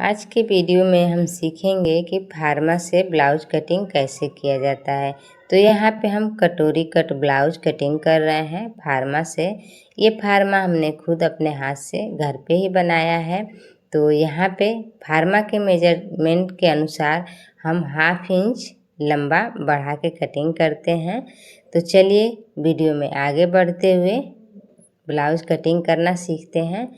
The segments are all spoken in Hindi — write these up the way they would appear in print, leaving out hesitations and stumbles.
आज के वीडियो में हम सीखेंगे कि फार्मा से ब्लाउज कटिंग कैसे किया जाता है। तो यहाँ पे हम कटोरी कट ब्लाउज कटिंग कर रहे हैं फार्मा से। ये फार्मा हमने खुद अपने हाथ से घर पे ही बनाया है। तो यहाँ पे फार्मा के मेजरमेंट के अनुसार हम 1/2 इंच लंबा बढ़ा के कटिंग करते हैं। तो चलिए वीडियो में आगे बढ़ते हुए ब्लाउज कटिंग करना सीखते हैं।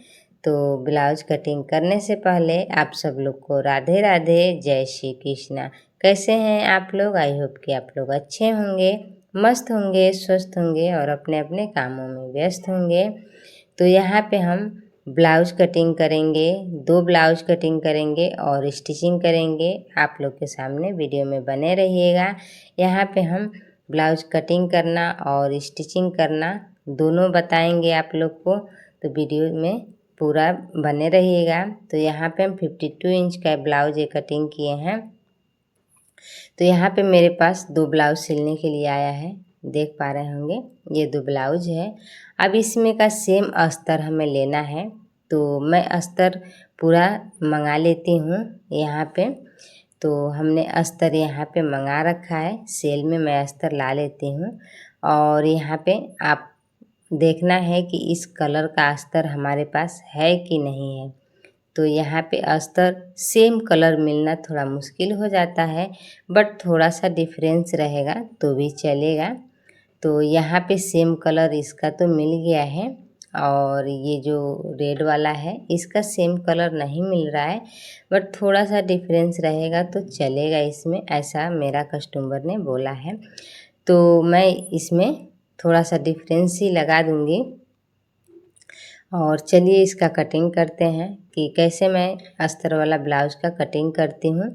तो ब्लाउज कटिंग करने से पहले आप सब लोग को राधे राधे, जय श्री कृष्णा। कैसे हैं आप लोग? आई होप कि आप लोग अच्छे होंगे, मस्त होंगे, स्वस्थ होंगे और अपने अपने कामों में व्यस्त होंगे। तो यहाँ पे हम ब्लाउज कटिंग करेंगे, 2 ब्लाउज कटिंग करेंगे और स्टिचिंग करेंगे। आप लोग के सामने वीडियो में बने रहिएगा। यहाँ पे हम ब्लाउज कटिंग करना और स्टिचिंग करना दोनों बताएंगे आप लोग को। तो वीडियो में पूरा बने रहिएगा। तो यहाँ पे हम 52 इंच का ब्लाउज ये कटिंग किए हैं। तो यहाँ पे मेरे पास 2 ब्लाउज सिलने के लिए आया है, देख पा रहे होंगे ये 2 ब्लाउज है। अब इसमें का सेम अस्तर हमें लेना है। तो मैं अस्तर पूरा मंगा लेती हूँ यहाँ पे। तो हमने अस्तर यहाँ पे मंगा रखा है, सेल में मैं अस्तर ला लेती हूँ। और यहाँ पे आप देखना है कि इस कलर का अस्तर हमारे पास है कि नहीं है। तो यहाँ पे अस्तर सेम कलर मिलना थोड़ा मुश्किल हो जाता है, बट थोड़ा सा डिफरेंस रहेगा तो भी चलेगा। तो यहाँ पे सेम कलर इसका तो मिल गया है और ये जो रेड वाला है इसका सेम कलर नहीं मिल रहा है, बट थोड़ा सा डिफरेंस रहेगा तो चलेगा इसमें, ऐसा मेरा कस्टमर ने बोला है। तो मैं इसमें थोड़ा सा डिफरेंस ही लगा दूंगी। और चलिए इसका कटिंग करते हैं कि कैसे मैं अस्तर वाला ब्लाउज का कटिंग करती हूँ।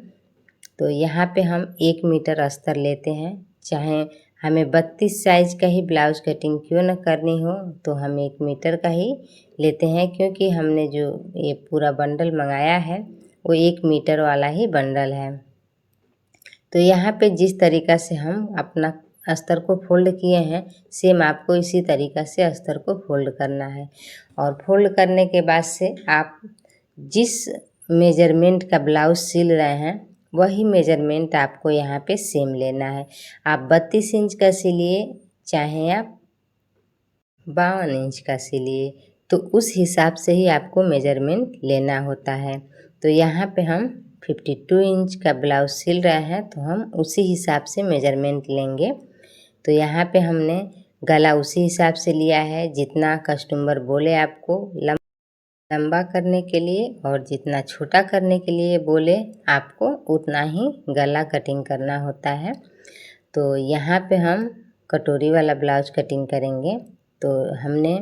तो यहाँ पे हम 1 मीटर अस्तर लेते हैं, चाहे हमें 32 साइज का ही ब्लाउज कटिंग क्यों न करनी हो तो हम 1 मीटर का ही लेते हैं, क्योंकि हमने जो ये पूरा बंडल मंगाया है वो 1 मीटर वाला ही बंडल है। तो यहाँ पे जिस तरीक़ा से हम अपना अस्तर को फोल्ड किए हैं, सेम आपको इसी तरीक़ा से अस्तर को फोल्ड करना है। और फोल्ड करने के बाद से आप जिस मेजरमेंट का ब्लाउज सिल रहे हैं वही मेजरमेंट आपको यहाँ पे सेम लेना है। आप 32 इंच का सिलिए चाहे आप 52 इंच का सिलिए, तो उस हिसाब से ही आपको मेजरमेंट लेना होता है। तो यहाँ पे हम 52 इंच का ब्लाउज सिल रहे हैं तो हम उसी हिसाब से मेजरमेंट लेंगे। तो यहाँ पे हमने गला उसी हिसाब से लिया है जितना कस्टमर बोले आपको लंबा करने के लिए, और जितना छोटा करने के लिए बोले आपको उतना ही गला कटिंग करना होता है। तो यहाँ पे हम कटोरी वाला ब्लाउज कटिंग करेंगे। तो हमने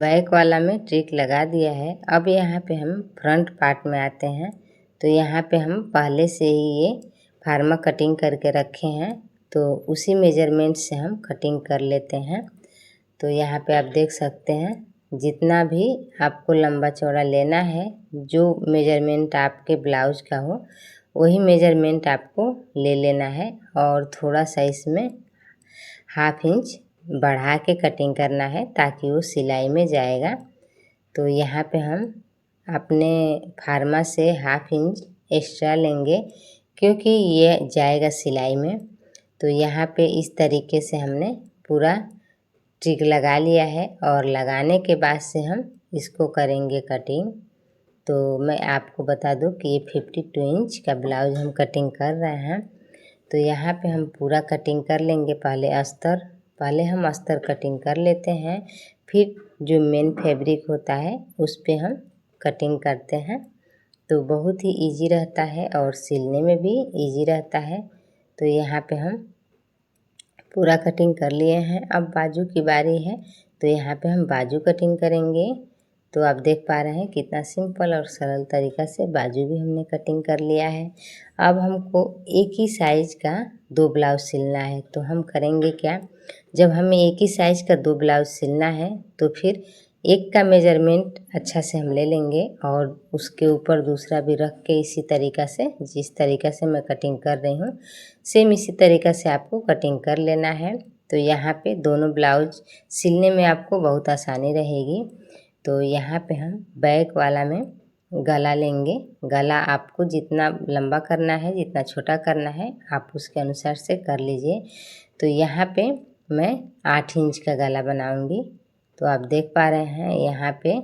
बैक वाला में ट्रिक लगा दिया है। अब यहाँ पे हम फ्रंट पार्ट में आते हैं। तो यहाँ पे हम पहले से ही ये फार्मा कटिंग करके रखे हैं, तो उसी मेजरमेंट से हम कटिंग कर लेते हैं। तो यहाँ पे आप देख सकते हैं जितना भी आपको लंबा चौड़ा लेना है, जो मेजरमेंट आपके ब्लाउज का हो वही मेजरमेंट आपको ले लेना है। और थोड़ा सा इसमें 1/2 इंच बढ़ा के कटिंग करना है ताकि वो सिलाई में जाएगा। तो यहाँ पे हम अपने फार्मा से 1/2 इंच एक्स्ट्रा लेंगे क्योंकि ये जाएगा सिलाई में। तो यहाँ पे इस तरीके से हमने पूरा ट्रिक लगा लिया है और लगाने के बाद से हम इसको करेंगे कटिंग। तो मैं आपको बता दूं कि ये 52 इंच का ब्लाउज हम कटिंग कर रहे हैं। तो यहाँ पे हम पूरा कटिंग कर लेंगे। पहले हम अस्तर कटिंग कर लेते हैं, फिर जो मेन फैब्रिक होता है उस पे हम कटिंग करते हैं। तो बहुत ही इजी रहता है और सिलने में भी इजी रहता है। तो यहाँ पे हम पूरा कटिंग कर लिए हैं। अब बाजू की बारी है, तो यहाँ पे हम बाजू कटिंग करेंगे। तो आप देख पा रहे हैं कितना सिंपल और सरल तरीक़ा से बाजू भी हमने कटिंग कर लिया है। अब हमको एक ही साइज़ का 2 ब्लाउज सिलना है। तो हम करेंगे क्या, जब हमें एक ही साइज़ का 2 ब्लाउज सिलना है तो फिर एक का मेजरमेंट अच्छा से हम ले लेंगे और उसके ऊपर दूसरा भी रख के इसी तरीक़ा से, जिस तरीक़ा से मैं कटिंग कर रही हूँ सेम इसी तरीक़ा से आपको कटिंग कर लेना है। तो यहाँ पे दोनों ब्लाउज सिलने में आपको बहुत आसानी रहेगी। तो यहाँ पे हम बैक वाला में गला लेंगे। गला आपको जितना लंबा करना है, जितना छोटा करना है, आप उसके अनुसार से कर लीजिए। तो यहाँ पे मैं 8 इंच का गला बनाऊंगी। तो आप देख पा रहे हैं यहाँ पे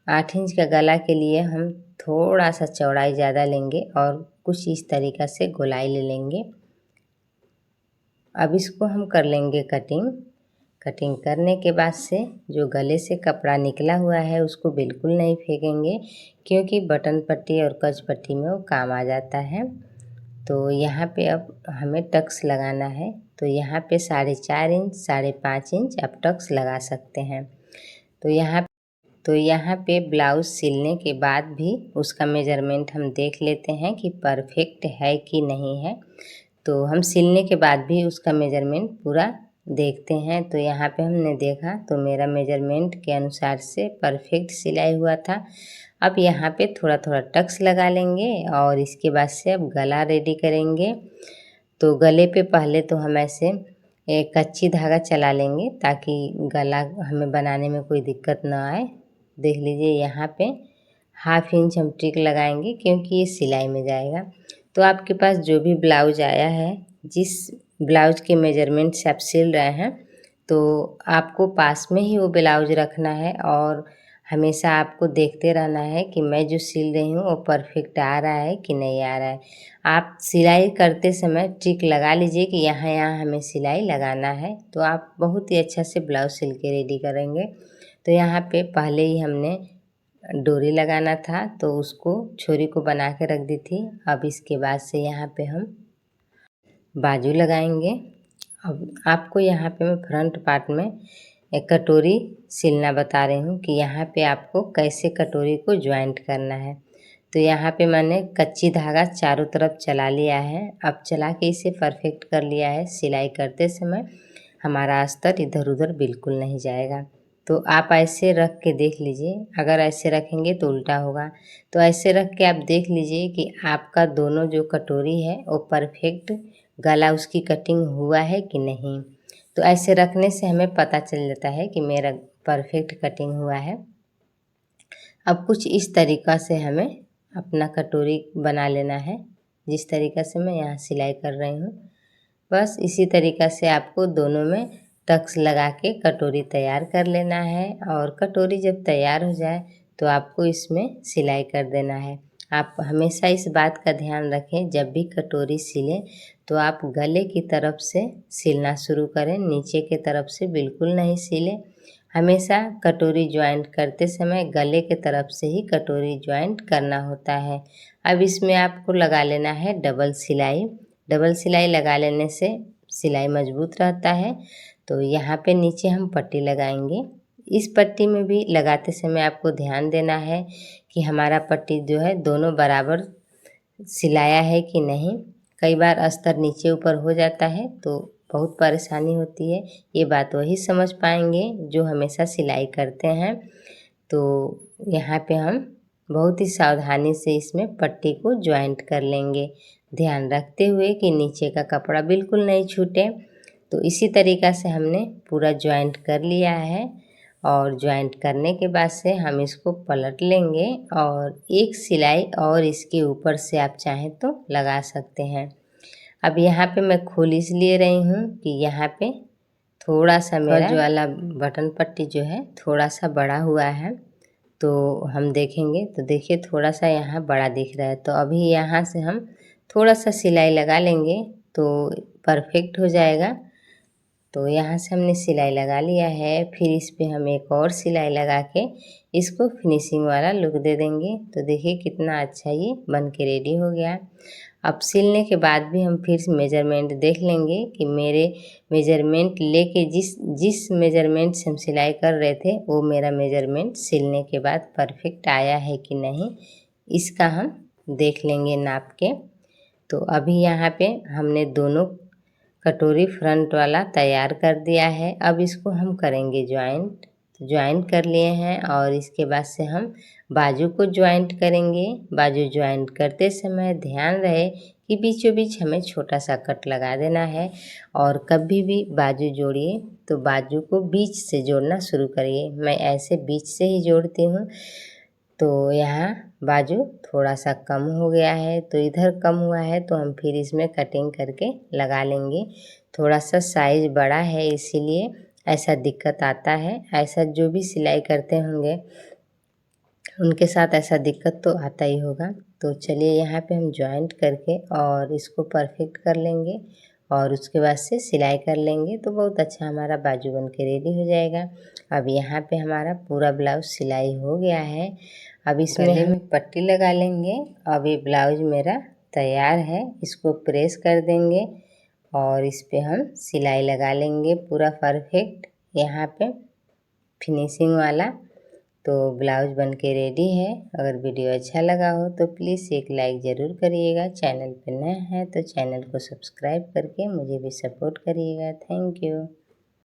8 इंच का गला के लिए हम थोड़ा सा चौड़ाई ज़्यादा लेंगे और कुछ इस तरीक़ा से गोलाई ले लेंगे। अब इसको हम कर लेंगे कटिंग। कटिंग करने के बाद से जो गले से कपड़ा निकला हुआ है उसको बिल्कुल नहीं फेंकेंगे, क्योंकि बटन पट्टी और कच पट्टी में वो काम आ जाता है। तो यहाँ पे अब हमें टक्स लगाना है। तो यहाँ पे 4.5 इंच 5.5 इंच आप टक्स लगा सकते हैं। तो यहाँ पे ब्लाउज़ सिलने के बाद भी उसका मेजरमेंट हम देख लेते हैं कि परफेक्ट है कि नहीं है। तो हम सिलने के बाद भी उसका मेजरमेंट पूरा देखते हैं। तो यहाँ पे हमने देखा तो मेरा मेजरमेंट के अनुसार से परफेक्ट सिलाई हुआ था। अब यहाँ पे थोड़ा थोड़ा टक्स लगा लेंगे और इसके बाद से अब गला रेडी करेंगे। तो गले पे पहले तो हम ऐसे एक कच्ची धागा चला लेंगे ताकि गला हमें बनाने में कोई दिक्कत ना आए। देख लीजिए यहाँ पे 1/2 इंच हम टिक लगाएंगे, क्योंकि ये सिलाई में जाएगा। तो आपके पास जो भी ब्लाउज आया है, जिस ब्लाउज के मेजरमेंट से आप सिल रहे हैं, तो आपको पास में ही वो ब्लाउज रखना है और हमेशा आपको देखते रहना है कि मैं जो सिल रही हूँ वो परफेक्ट आ रहा है कि नहीं आ रहा है। आप सिलाई करते समय टिक लगा लीजिए कि यहाँ यहाँ हमें सिलाई लगाना है, तो आप बहुत ही अच्छा से ब्लाउज सिल के रेडी करेंगे। तो यहाँ पे पहले ही हमने डोरी लगाना था, तो उसको छोरी को बना के रख दी थी। अब इसके बाद से यहाँ पे हम बाजू लगाएंगे। अब आपको यहाँ पे मैं फ्रंट पार्ट में एक कटोरी सिलना बता रही हूँ कि यहाँ पे आपको कैसे कटोरी को ज्वाइंट करना है। तो यहाँ पे मैंने कच्ची धागा चारों तरफ चला लिया है। अब चला के इसे परफेक्ट कर लिया है। सिलाई करते समय हमारा अस्तर इधर उधर बिल्कुल नहीं जाएगा। तो आप ऐसे रख के देख लीजिए, अगर ऐसे रखेंगे तो उल्टा होगा। तो ऐसे रख के आप देख लीजिए कि आपका दोनों जो कटोरी है वो परफेक्ट गला उसकी कटिंग हुआ है कि नहीं। तो ऐसे रखने से हमें पता चल जाता है कि मेरा परफेक्ट कटिंग हुआ है। अब कुछ इस तरीक़ा से हमें अपना कटोरी बना लेना है, जिस तरीक़ा से मैं यहाँ सिलाई कर रही हूँ। बस इसी तरीक़ा से आपको दोनों में टक्स लगा के कटोरी तैयार कर लेना है। और कटोरी जब तैयार हो जाए तो आपको इसमें सिलाई कर देना है। आप हमेशा इस बात का ध्यान रखें, जब भी कटोरी सिलें तो आप गले की तरफ से सिलना शुरू करें, नीचे की तरफ से बिल्कुल नहीं सिलें। हमेशा कटोरी ज्वाइंट करते समय गले के तरफ से ही कटोरी ज्वाइंट करना होता है। अब इसमें आपको लगा लेना है डबल सिलाई। डबल सिलाई लगा लेने से सिलाई मजबूत रहता है। तो यहाँ पे नीचे हम पट्टी लगाएंगे। इस पट्टी में भी लगाते समय आपको ध्यान देना है कि हमारा पट्टी जो है दोनों बराबर सिलाया है कि नहीं। कई बार अस्तर नीचे ऊपर हो जाता है तो बहुत परेशानी होती है। ये बात वही समझ पाएंगे जो हमेशा सिलाई करते हैं। तो यहाँ पे हम बहुत ही सावधानी से इसमें पट्टी को ज्वाइंट कर लेंगे, ध्यान रखते हुए कि नीचे का कपड़ा बिल्कुल नहीं छूटे। तो इसी तरीक़ा से हमने पूरा ज्वाइंट कर लिया है। और ज्वाइंट करने के बाद से हम इसको पलट लेंगे और एक सिलाई और इसके ऊपर से आप चाहें तो लगा सकते हैं। अब यहाँ पे मैं खोल इसलिए रही हूँ कि यहाँ पे थोड़ा सा मेरा जो वाला बटन पट्टी जो है थोड़ा सा बड़ा हुआ है। तो हम देखेंगे तो देखिए थोड़ा सा यहाँ बड़ा दिख रहा है। तो अभी यहाँ से हम थोड़ा सा सिलाई लगा लेंगे तो परफेक्ट हो जाएगा। तो यहाँ से हमने सिलाई लगा लिया है। फिर इस पे हम एक और सिलाई लगा के इसको फिनिशिंग वाला लुक दे देंगे। तो देखिए कितना अच्छा ये बन के रेडी हो गया। अब सिलने के बाद भी हम फिर मेजरमेंट देख लेंगे कि मेरे मेजरमेंट लेके जिस मेजरमेंट से हम सिलाई कर रहे थे वो मेरा मेजरमेंट सिलने के बाद परफेक्ट आया है कि नहीं, इसका हम देख लेंगे नाप के। तो अभी यहाँ पे हमने दोनों कटोरी फ्रंट वाला तैयार कर दिया है। अब इसको हम करेंगे ज्वाइंट। तो ज्वाइंट कर लिए हैं और इसके बाद से हम बाजू को ज्वाइंट करेंगे। बाजू ज्वाइंट करते समय ध्यान रहे कि बीचों बीच हमें छोटा सा कट लगा देना है। और कभी भी बाजू जोड़िए तो बाजू को बीच से जोड़ना शुरू करिए। मैं ऐसे बीच से ही जोड़ती हूँ। तो यहाँ बाजू थोड़ा सा कम हो गया है, तो इधर कम हुआ है तो हम फिर इसमें कटिंग करके लगा लेंगे। थोड़ा सा साइज बड़ा है इसीलिए ऐसा दिक्कत आता है। ऐसा जो भी सिलाई करते होंगे उनके साथ ऐसा दिक्कत तो आता ही होगा। तो चलिए यहाँ पे हम जॉइंट करके और इसको परफेक्ट कर लेंगे और उसके बाद से सिलाई कर लेंगे तो बहुत अच्छा हमारा बाजू बन के रेडी हो जाएगा। अब यहाँ पे हमारा पूरा ब्लाउज सिलाई हो गया है। अब इसमें गले में पट्टी लगा लेंगे। अब ये ब्लाउज मेरा तैयार है, इसको प्रेस कर देंगे और इस पे हम सिलाई लगा लेंगे पूरा परफेक्ट यहाँ पे फिनिशिंग वाला। तो ब्लाउज बन के रेडी है। अगर वीडियो अच्छा लगा हो तो प्लीज़ एक लाइक ज़रूर करिएगा। चैनल पर नए हैं तो चैनल को सब्सक्राइब करके मुझे भी सपोर्ट करिएगा। Thank you.